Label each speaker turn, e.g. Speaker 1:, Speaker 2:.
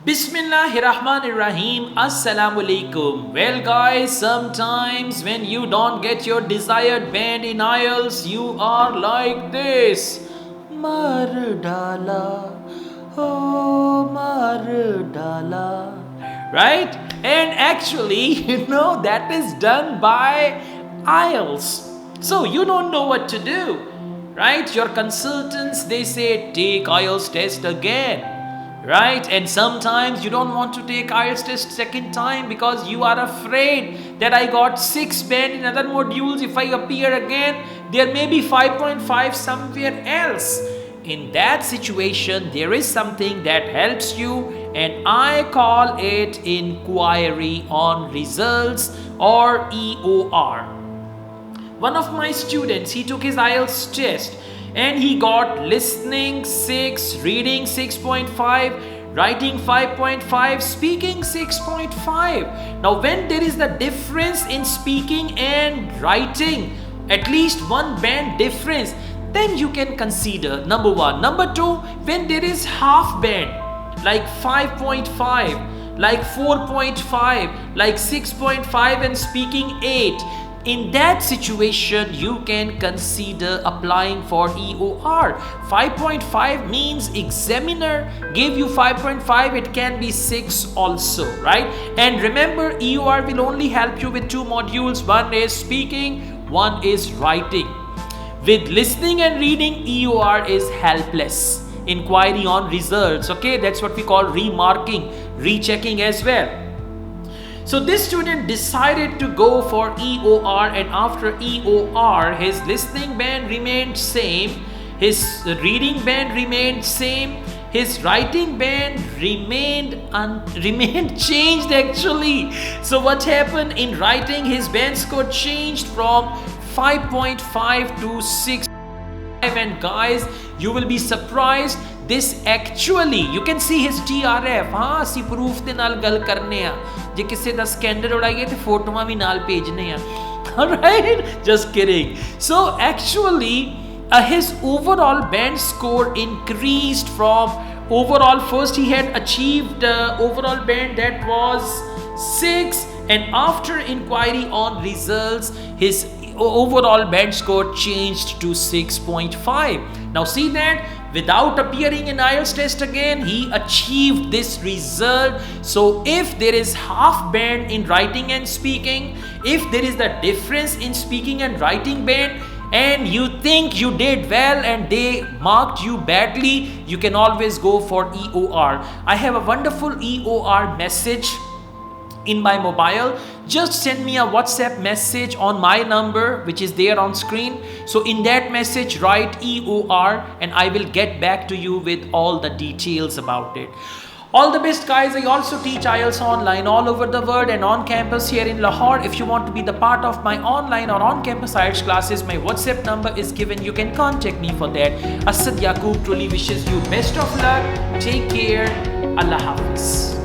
Speaker 1: Bismillahirrahmanirrahim. Assalamu alaikum. Well, guys, sometimes when you don't get your desired band in Ielts, you are like this. Mar dala, oh mar dala. Right? And actually, that is done by Ielts. So you don't know what to do. Right? Your consultants, they say, take Ielts test again. Right? And sometimes you don't want to take Ielts test second time because you are afraid that I got 6 band in other modules. If I appear again, there may be 5.5 somewhere else. In that situation, there is something that helps you, and I call it inquiry on results, or EOR. One of my students, he took his Ielts test and he got listening 6, reading 6.5, writing 5.5, speaking 6.5. Now when there is the difference in speaking and writing, at least 1 band difference, then you can consider number 1. Number 2, when there is half band, like 5.5, like 4.5, like 6.5 and speaking 8. In that situation, you can consider applying for EOR. 5.5 means examiner gave you 5.5, it can be 6 also, right? And remember, EOR will only help you with 2 modules. One is speaking, one is writing. With listening and reading, EOR is helpless. Inquiry on results, okay? That's what we call remarking, rechecking as well. So this student decided to go for EOR, and after EOR, his listening band remained same, his reading band remained same, his writing band remained changed actually. So what happened in writing? His band score changed from 5.5 to 6. And guys, you will be surprised. This actually, you can see his TRF. हाँ, असी proof दे नाल गल करने आ. जे किसी दा स्कैंडर उड़ाइए तो फोटोआं भी नाल भेजने आ. Alright, just kidding. So actually, his overall band score increased from overall. First, he had achieved overall band that was 6, and after inquiry on results, his overall band score changed to 6.5. Now see that without appearing in Ielts test again, he achieved this result. So if there is half band in writing and speaking, if there is the difference in speaking and writing band, and you think you did well and they marked you badly, you can always go for EOR. I have a wonderful EOR message in my mobile. Just send me a WhatsApp message on my number, which is there on screen. So in that message, write EOR and I will get back to you with all the details about it. All the best, guys. I also teach Ielts online all over the world and on campus here in Lahore. If you want to be the part of my online or on campus Ielts classes, my WhatsApp number is given. You can contact me for that. Asad Yaqub truly wishes you best of luck. Take care. Allah Hafiz.